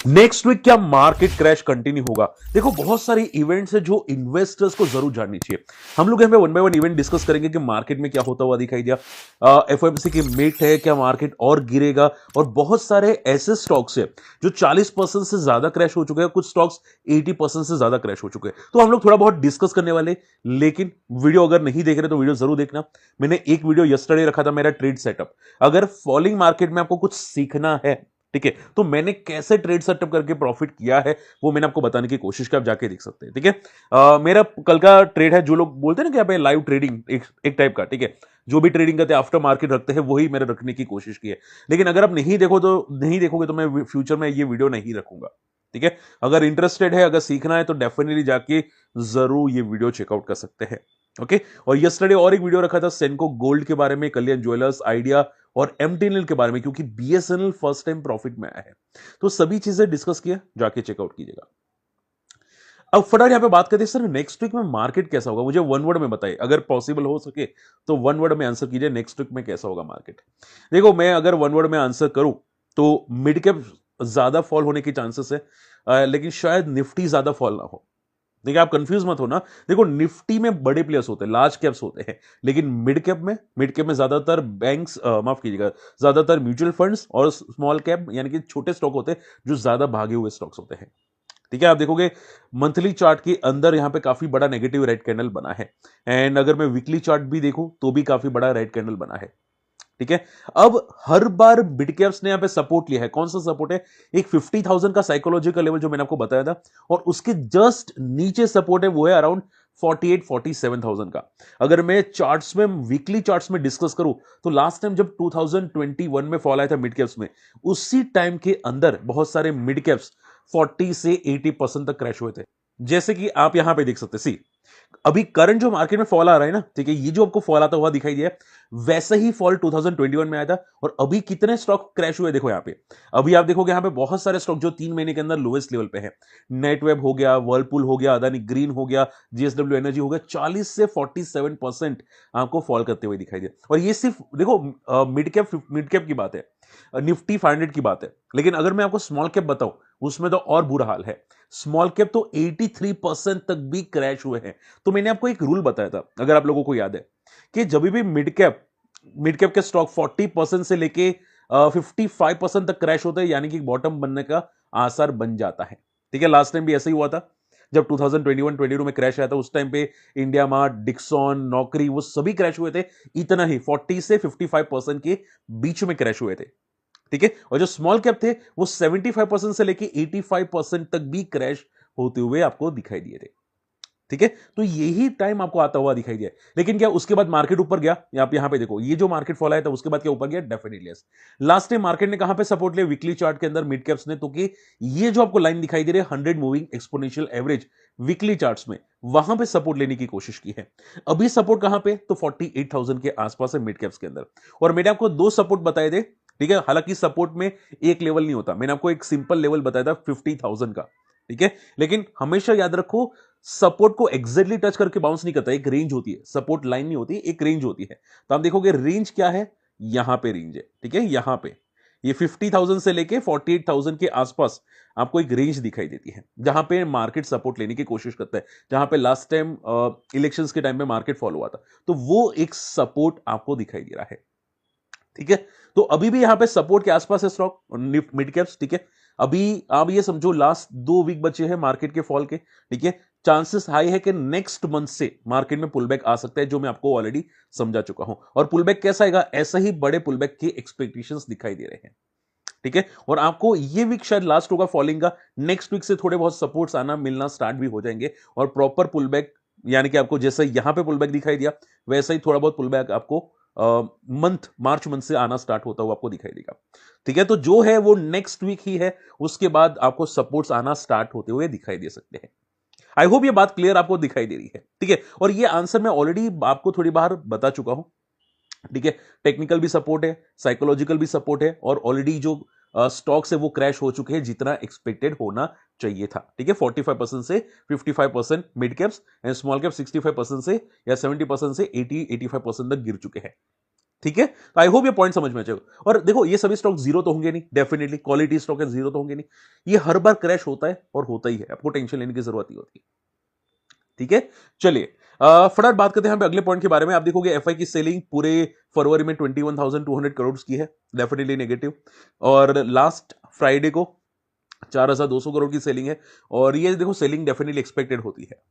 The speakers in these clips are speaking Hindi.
नेक्स्ट वीक क्या मार्केट क्रैश कंटिन्यू होगा? देखो, बहुत सारे इवेंट्स है जो इन्वेस्टर्स को जरूर जाननी चाहिए। हम लोग यहाँ पे one by one event discuss करेंगे कि मार्केट में क्या होता हुआ दिखाई दिया, एफओएमसी की मीट है, क्या मार्केट और गिरेगा, और बहुत सारे ऐसे स्टॉक्स है जो 40% से ज्यादा क्रैश हो चुके हैं, कुछ स्टॉक्स 80% से ज्यादा क्रैश हो चुके हैं। तो हम लोग थोड़ा बहुत डिस्कस करने वाले। लेकिन वीडियो अगर नहीं देख रहे तो वीडियो जरूर देखना। मैंने एक वीडियो यस्टरडे रखा था, मेरा ट्रेड सेटअप। अगर फॉलिंग मार्केट में आपको कुछ सीखना है, ठीक है, तो मैंने कैसे ट्रेड सेटअप करके प्रॉफिट किया है वो मैंने आपको बताने की कोशिश की, आप जाके देख सकते हैं। ठीक है, मेरा कल का ट्रेड है, जो लोग बोलते हैं ना कि यहाँ पे लाइव ट्रेडिंग एक टाइप का, ठीक है, जो भी ट्रेडिंग करते हैं आफ्टर मार्केट रखते हैं, वही मैंने रखने की कोशिश की है। लेकिन अगर आप नहीं देखोगे तो मैं फ्यूचर में ये वीडियो नहीं रखूंगा। ठीक है, अगर इंटरेस्टेड है, अगर सीखना है, तो डेफिनेटली जाके जरूर ये वीडियो चेकआउट कर सकते हैं। ओके, और यस्टरडे और एक वीडियो रखा था सेनको गोल्ड के बारे में, कल्याण ज्वेलर्स, आइडिया और एमटीएनएल के बारे में, क्योंकि बीएसएनएल फर्स्ट टाइम प्रॉफिट में आया है। तो सभी चीजें डिस्कस किया, जाके चेकआउट कीजिएगा। अब फटाफट यहां पे बात करते हैं, सर नेक्स्ट वीक में मार्केट कैसा होगा, मुझे वन वर्ड में बताइए, अगर पॉसिबल हो सके तो वन वर्ड में आंसर कीजिए, नेक्स्ट वीक में कैसा होगा मार्केट। देखो, मैं अगर वन वर्ड में आंसर करूं तो मिड कैप ज्यादा फॉल होने की चांसेस है, लेकिन शायद निफ्टी ज्यादा फॉल ना हो। देखिए, आप कंफ्यूज मत हो ना। देखो, निफ्टी में बड़े प्लेयर्स होते हैं, लार्ज कैप्स होते हैं, लेकिन मिड कैप में ज्यादातर बैंक्स, माफ कीजिएगा, ज्यादातर म्यूचुअल फंड्स और स्मॉल कैप यानी कि छोटे स्टॉक होते हैं, जो ज्यादा भागे हुए स्टॉक्स होते हैं। ठीक है, आप देखोगे मंथली चार्ट के अंदर यहां पे काफी बड़ा नेगेटिव रेड कैंडल बना है, एंड अगर मैं वीकली चार्ट भी देखूं तो भी काफी बड़ा रेड कैंडल बना है। ठीक है, अब हर बार मिड कैप्स ने यहां पे सपोर्ट लिया है। कौन सा सपोर्ट है? एक 50,000 का साइकोलॉजिकल लेवल जो मैंने आपको बताया था, और उसके जस्ट नीचे सपोर्ट है, वो है अराउंड 47,000 का। अगर मैं चार्ट्स में, वीकली चार्ट्स में डिस्कस करूं, तो लास्ट टाइम जब 2021 में फॉल आया था मिड कैप्स में, उसी टाइम के अंदर बहुत सारे मिड कैप्स 40 से 80% तक क्रैश हुए थे। जैसे कि आप यहां पे देख सकते हैं, सी अभी करंट जो मार्केट में फॉल आ रहा है ना, ठीक है, ये जो आपको फॉल आता हुआ दिखाई दिया, वैसा ही फॉल 2021 में आया था। और अभी कितने स्टॉक क्रैश हुए देखो यहां पे। अभी आप देखोगे यहां पे बहुत सारे स्टॉक जो 3 महीने के अंदर लोएस्ट लेवल पे है। नेटवेब हो गया, वर्लपूल हो गया, अदानी ग्रीन हो गया, जीएसडब्ल्यू एनर्जी हो गया, 40 से 47% आपको फॉल करते हुए दिखाई दिया। और ये सिर्फ देखो मिड कैप की बात है, निफ्टी 500 की बात है। लेकिन अगर मैं आपको स्मॉल कैप बताऊं, उसमें तो और बुरा हाल है। स्मॉल कैप तो 83% तक भी क्रैश हुए हैं। तो मैंने आपको एक रूल बताया था, अगर आप लोगों को याद है, कि जब भी मिड कैप के स्टॉक 40% से लेके 55% तक क्रैश होते हैं, यानी कि बॉटम बनने का आसार बन जाता है। ठीक है, लास्ट टाइम भी ऐसा ही हुआ था, जब 2021-22 में क्रैश आया था, उस टाइम पे इंडिया मार्ट, डिक्सॉन, नौकरी, वो सभी क्रैश हुए थे। इतना ही 40 से 55% के बीच में क्रैश हुए थे। ठीक है, और जो स्मॉल कैप थे वो 75% से लेके 85% तक भी क्रैश होते हुए आपको दिखाई दिए थे। ठीक है, तो यही टाइम आपको आता हुआ दिखाई दिया। लेकिन क्या उसके बाद मार्केट ऊपर गया? आप यहां पे देखो, ये जो मार्केट फॉल आया था, उसके बाद क्या ऊपर गया? Definitely yes. Last time market ने कहां पे सपोर्ट लिया? वीकली चार्ट के अंदर मिड कैप्स ने। तो कि ये जो आपको लाइन दिखाई दे रही है, 100 moving exponential average, weekly charts में वहां पे सपोर्ट लेने की कोशिश की है। अभी सपोर्ट कहां पे? तो 48,000 के आसपास है मिड कैप्स के अंदर। और मैंने आपको दो सपोर्ट बताए थे। ठीक है, हालांकि सपोर्ट में एक लेवल नहीं होता, मैंने आपको एक सिंपल लेवल बताया था 50,000 का। ठीक है, लेकिन हमेशा याद रखो, सपोर्ट को एग्जैक्टली टच करके बाउंस नहीं करता, एक रेंज होती है, सपोर्ट लाइन नहीं होती, एक रेंज होती है। तो आप देखोगे रेंज क्या है, यहां पे रेंज है। ठीक है, यहां पे ये 50,000 से लेके 48,000 के आसपास आपको एक रेंज दिखाई देती है, जहां पे मार्केट सपोर्ट लेने की कोशिश करता है, जहां पे लास्ट टाइम इलेक्शंस के टाइम में मार्केट फॉल हुआ था, तो वो एक सपोर्ट आपको दिखाई दे रहा है। ठीक है, तो अभी भी यहां पे सपोर्ट के आसपास है स्टॉक मिड कैप्स। ठीक है, अभी आप ये समझो लास्ट 2 वीक बचे हैं मार्केट के फॉल के। ठीक है, चांसेस हाई है कि नेक्स्ट मंथ से मार्केट में पुलबैक आ सकता है, जो मैं आपको ऑलरेडी समझा चुका हूं। और पुलबैक कैसा आएगा? ऐसा ही बड़े पुलबैक के एक्सपेक्टेशंस दिखाई दे रहे हैं। ठीक है, और आपको ये वीक शायद लास्ट होगा फॉलिंग का, नेक्स्ट वीक से थोड़े बहुत सपोर्ट्स आना मिलना स्टार्ट भी हो जाएंगे, और प्रॉपर पुलबैक, यानी कि आपको जैसे यहां पे पुलबैक दिखाई दिया, वैसा ही थोड़ा बहुत पुलबैक आपको मार्च मंथ से आना स्टार्ट होता हुआ आपको दिखाई देगा। ठीक है, तो जो है वो नेक्स्ट वीक ही है, उसके बाद आपको सपोर्ट्स आना स्टार्ट होते हुए दिखाई दे सकते हैं। आई होप ये बात क्लियर आपको दिखाई दे रही है। ठीक है, और ये आंसर मैं ऑलरेडी आपको थोड़ी बार बता चुका हूं। ठीक है, टेक्निकल भी सपोर्ट है, साइकोलॉजिकल भी सपोर्ट है, और ऑलरेडी जो स्टॉक्स है वो क्रैश हो चुके हैं, जितना एक्सपेक्टेड होना चाहिए था। ठीक है, 45% से 55% mid caps, and small cap 65% से या 70% से 80-85% तक गिर चुके हैं। ठीक है, तो आई होप ये पॉइंट समझ में आएगा। और देखो ये सभी स्टॉक जीरो तो होंगे नहीं, डेफिनेटली क्वालिटी स्टॉक है, जीरो तो होंगे नहीं, ये हर बार क्रैश होता है और होता ही है, आपको टेंशन लेने की जरूरत नहीं होती। ठीक है, चलिए फटाफट बात करते हैं यहाँ पे अगले पॉइंट के बारे में। आप देखोगे एफआई की सेलिंग पूरे फरवरी में 21,200 करोड़ की है, डेफिनेटली नेगेटिव। और लास्ट फ्राइडे को 4,200 करोड़ की सेलिंग है, और ये देखो सेलिंग डेफिनेटली एक्सपेक्टेड होती है।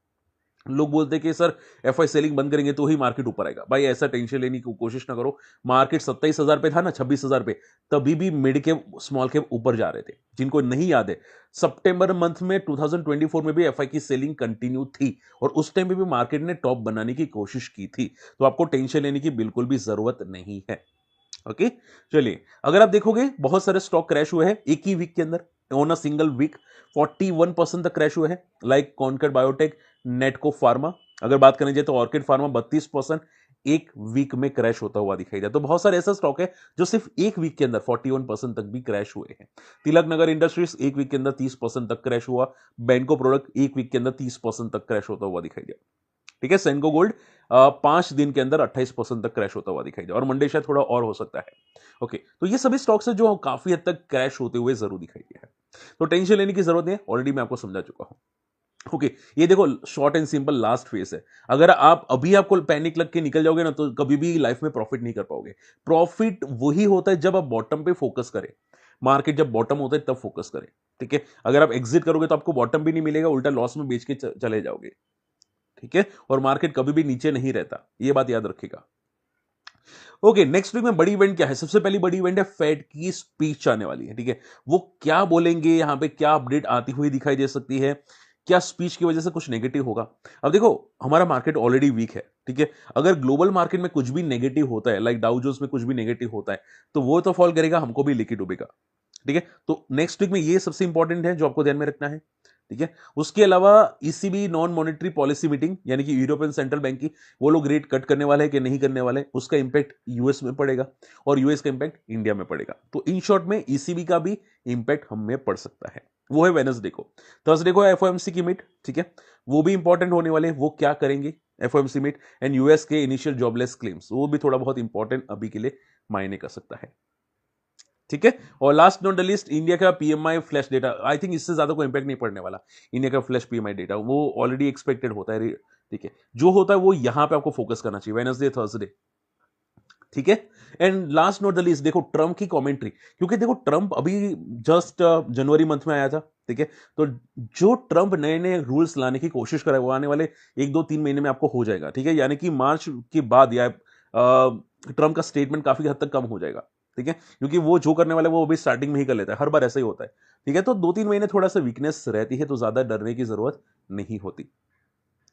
लोग बोलते हैं कि सर एफआई सेलिंग बंद करेंगे तो ही मार्केट ऊपर आएगा। भाई ऐसा टेंशन लेने की कोशिश ना करो। मार्केट 27,000 पे था ना, 26,000 पे, तभी भी मिड कैप स्मॉल कैप ऊपर जा रहे थे। जिनको नहीं याद है, सितंबर मंथ में 2024 में भी एफआई की सेलिंग कंटिन्यू थी, और उस टाइम पे भी मार्केट ने टॉप बनाने की कोशिश की थी। तो आपको टेंशन लेने की बिल्कुल भी जरूरत नहीं है। ओके, चलिए अगर आप देखोगे बहुत सारे स्टॉक क्रैश हुए हैं एक ही वीक के अंदर, ऑन अ सिंगल वीक 41% तक क्रैश हुए हैं, लाइक कॉनकॉर्ड बायोटेक, नेटको फार्मा। अगर बात करें जाए तो ऑर्किड फार्मा 32% एक वीक में क्रैश होता हुआ दिखाई दिया। तो बहुत सारे ऐसा स्टॉक है जो सिर्फ एक वीक के अंदर 41% तक भी क्रैश हुए हैं। तिलक नगर इंडस्ट्रीज एक वीक के अंदर 30% तक क्रैश हुआ। बैंको प्रोडक्ट एक वीक के अंदर 30% तक क्रैश होता हुआ दिखाई दिया। ठीक है, सेंको गोल्ड 5 दिन के अंदर 28% तक क्रैश होता हुआ दिखाई दिया, और मंडे शायद थोड़ा और हो सकता है। ओके, तो ये सभी स्टॉक्स है जो काफी हद तक क्रैश होते हुए जरूर दिखाई दिया है। तो टेंशन लेने की जरूरत नहीं है, ऑलरेडी मैं आपको समझा चुका हूं। ओके, ये देखो short and simple last face है। अगर आप अभी आपको पैनिक लग के निकल जाओगे ना, तो कभी भी लाइफ में प्रॉफिट नहीं कर पाओगे। प्रॉफिट वही होता है जब आप बॉटम पे फोकस करें। मार्केट जब बॉटम होता है तब फोकस करें। ठीक है, अगर आप एग्जिट करोगे तो आपको बॉटम भी नहीं मिलेगा, उल्टा लॉस में बेच के चले जाओगे। ठीक है, और मार्केट कभी भी नीचे नहीं रहता, ये बात याद रखिएगा। ओके, नेक्स्ट वीक में बड़ी इवेंट क्या है? सबसे पहली बड़ी इवेंट है फेड की स्पीच आने वाली है। ठीक है, वो क्या बोलेंगे, यहां पे क्या अपडेट आती हुई दिखाई दे सकती है, क्या स्पीच की वजह से कुछ नेगेटिव होगा? अब देखो हमारा मार्केट ऑलरेडी वीक है। ठीक है, अगर ग्लोबल मार्केट में कुछ भी नेगेटिव होता है, लाइक डाउ जोन्स में कुछ भी नेगेटिव होता है, तो वो तो फॉल करेगा, हमको भी लेके डूबेगा। ठीक है, तो नेक्स्ट वीक में ये सबसे इंपॉर्टेंट है जो आपको ध्यान में रखना है। ठीक है, उसके अलावा ECB non monetary policy meeting, यानी कि यूरोपियन सेंट्रल बैंक की, वो लोग रेट कट करने वाले हैं कि नहीं करने वाले, उसका इंपैक्ट यूएस में पड़ेगा, और यूएस का इंपैक्ट इंडिया में पड़ेगा। तो इन शॉर्ट में ईसीबी का भी इंपैक्ट हम में पड़ सकता है। वो है वेनसडे को। थर्सडे को एफओएमसी की मीट। ठीक है, वो भी इंपॉर्टेंट होने वाले, वो क्या करेंगे एफओएमसी मीट, एंड यूएस के इनिशियल जॉबलेस क्लेम्स, वो भी थोड़ा बहुत इंपॉर्टेंट अभी के लिए मायने कर सकता है। ठीक है, और last not the least India का PMI flash data. I think इससे ज्यादा कोई इंपैक्ट नहीं पड़ने वाला। इंडिया का फ्लैश पीएमआई डेटा वो ऑलरेडी एक्सपेक्टेड होता है। ठीक है, जो होता है वो यहां पे आपको फोकस करना चाहिए, वेडनेसडे थर्सडे। ठीक है, and last not the least देखो ट्रम्प की कमेंट्री, क्योंकि देखो ट्रम्प अभी जस्ट जनवरी मंथ में आया था। ठीक है, तो जो ट्रम्प नए नए रूल्स लाने की कोशिश कर रहा है वो आने वाले 1 2 3 महीने में आपको हो जाएगा। ठीक है, यानी कि मार्च के बाद या ट्रम्प का स्टेटमेंट काफी हद तक कम हो जाएगा। ठीक है, क्योंकि वो जो करने वाला है वो अभी स्टार्टिंग में ही कर लेता है, हर बार ऐसा ही होता है। ठीक है, तो 2 3 महीने थोड़ा सा वीकनेस रहती है, तो ज्यादा डरने की जरूरत नहीं होती।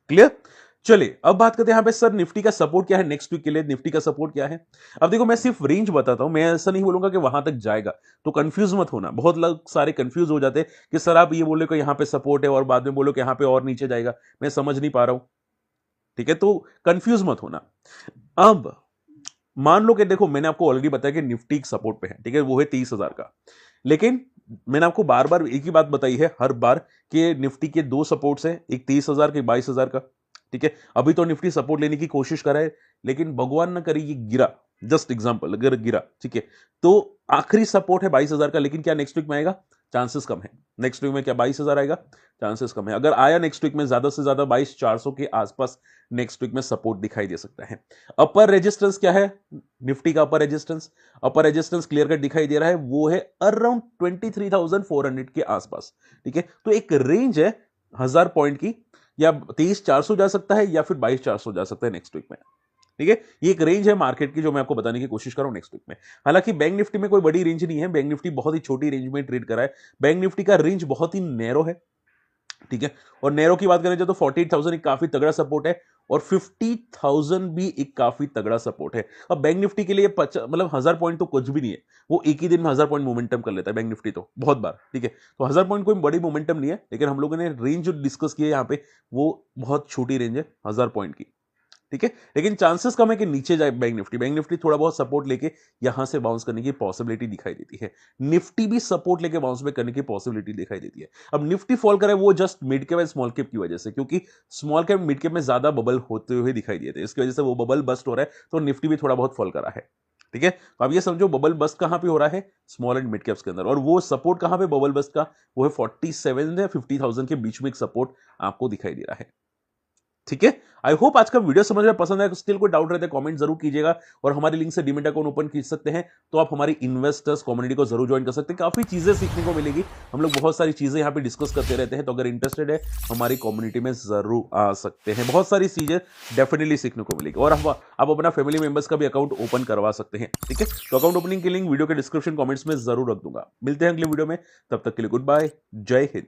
क्लियर? चलिए अब बात करते हैं यहां पे सर निफ्टी का सपोर्ट क्या है नेक्स्ट वीक के लिए। निफ्टी का सपोर्ट क्या है? अब देखो मैं सिर्फ रेंज बताता हूं, मैं ऐसा नहीं बोलूंगा कि वहां तक जाएगा, तो कंफ्यूज मत होना। बहुत लोग सारे कंफ्यूज हो जाते हैं कि सर आप ये बोले कि यहां पे सपोर्ट है और बाद में बोलो कि यहां पे और नीचे जाएगा, मैं समझ नहीं पा रहा हूं। ठीक है, तो कंफ्यूज मत होना। अब मान लो कि देखो मैंने आपको ऑलरेडी बताया कि निफ्टी सपोर्ट पे है। ठीक है, वो है 30,000 का, लेकिन मैंने आपको बार बार एक ही बात बताई है हर बार कि निफ्टी के दो सपोर्ट्स हैं, एक 30,000 के 22,000 का। ठीक है, अभी तो निफ्टी सपोर्ट लेने की कोशिश कर रहा है, लेकिन भगवान ना करे ये गिरा, जस्ट एग्जांपल अगर गिरा, ठीक है, तो आखिरी सपोर्ट है 22,000 का, लेकिन क्या नेक्स्ट वीक में आएगा? चांसेस कम है। नेक्स्ट वीक में क्या 22,000 आएगा? चांसेस कम है। अगर आया नेक्स्ट वीक में ज्यादा से ज्यादा 22,400 के आसपास नेक्स्ट वीक में सपोर्ट दिखाई दे सकता है। अपर रेजिस्टेंस क्या है निफ्टी का? अपर रेजिस्टेंस क्लियर कट दिखाई दे रहा है, वो है अराउंड 23,400 के आसपास। ठीक है, तो एक रेंज है 1000 पॉइंट की, या 23,400 जा सकता है या फिर 22,400 जा सकता है नेक्स्ट वीक में। ठीक है, ये एक रेंज है मार्केट की जो मैं आपको बताने की कोशिश कर रहा हूं नेक्स्ट वीक में। हालांकि बैंक निफ्टी में कोई बड़ी रेंज नहीं है, बैंक निफ्टी बहुत ही छोटी रेंज में ट्रेड कर रहा है। बैंक निफ्टी का रेंज बहुत ही नैरो है। ठीक है, और नैरो की बात करें तो 48,000 एक काफी तगड़ा सपोर्ट है, और 50,000 भी एक काफी तगड़ा सपोर्ट है। अब बैंक निफ्टी के लिए मतलब 1000 पॉइंट तो कुछ भी नहीं है, वो एक ही दिन में 1000 पॉइंट मोमेंटम कर लेता है बैंक निफ्टी तो बहुत बार। ठीक है, तो 1000 पॉइंट कोई बड़ी मोमेंटम नहीं है, लेकिन हम लोगों ने रेंज जो डिस्कस की है यहाँ पे वो बहुत छोटी रेंज है 1000 पॉइंट की। ठीक है, लेकिन चांसेस कम है कि नीचे जाए बैंक निफ्टी। बैंक निफ्टी थोड़ा बहुत सपोर्ट लेके यहां से बाउंस करने की पॉसिबिलिटी दिखाई देती है। निफ्टी भी सपोर्ट लेके बाउंस बैक करने की पॉसिबिलिटी दिखाई देती है। अब निफ्टी फॉल करे वो just mid cap and small cap की वजह से, क्योंकि स्मॉल कैप मिड कैप में ज्यादा बबल होते हुए दिखाई दिए थे, इसकी वजह से वो बबल बस्ट हो रहा है, तो निफ्टी भी थोड़ा बहुत फॉल करा है। ठीक है, तो अब ये समझो बबल बस्ट कहां पे हो रहा है, स्मॉल एंड मिड कैप्स के अंदर, और वो सपोर्ट कहां पे बबल बस्ट का, वो है 47 या 50,000 के बीच में एक सपोर्ट आपको दिखाई दे रहा है। ठीक है, आई होप आज का वीडियो समझ में पसंद आया। स्टिल कोई डाउट रहता है कमेंट जरूर कीजिएगा, और हमारी लिंक से डीमेट अकाउंट ओपन कर सकते हैं, तो आप हमारी इन्वेस्टर्स कम्युनिटी को जरूर ज्वाइन कर सकते हैं। काफी चीजें सीखने को मिलेगी, हम लोग बहुत सारी चीजें यहाँ पे डिस्कस करते रहते हैं, तो अगर इंटरेस्टेड है हमारी कम्युनिटी में जरूर आ सकते हैं, बहुत सारी चीजें डेफिनेटली सीखने को मिलेगी। और आप अपना फैमिली मेंबर्स का भी अकाउंट ओपन करवा सकते हैं। ठीक है, तो अकाउंट ओपनिंग की लिंक वीडियो के डिस्क्रिप्शन कमेंट्स में जरूर रख दूंगा। मिलते हैं अगले वीडियो में, तब तक के लिए गुड बाय, जय हिंद।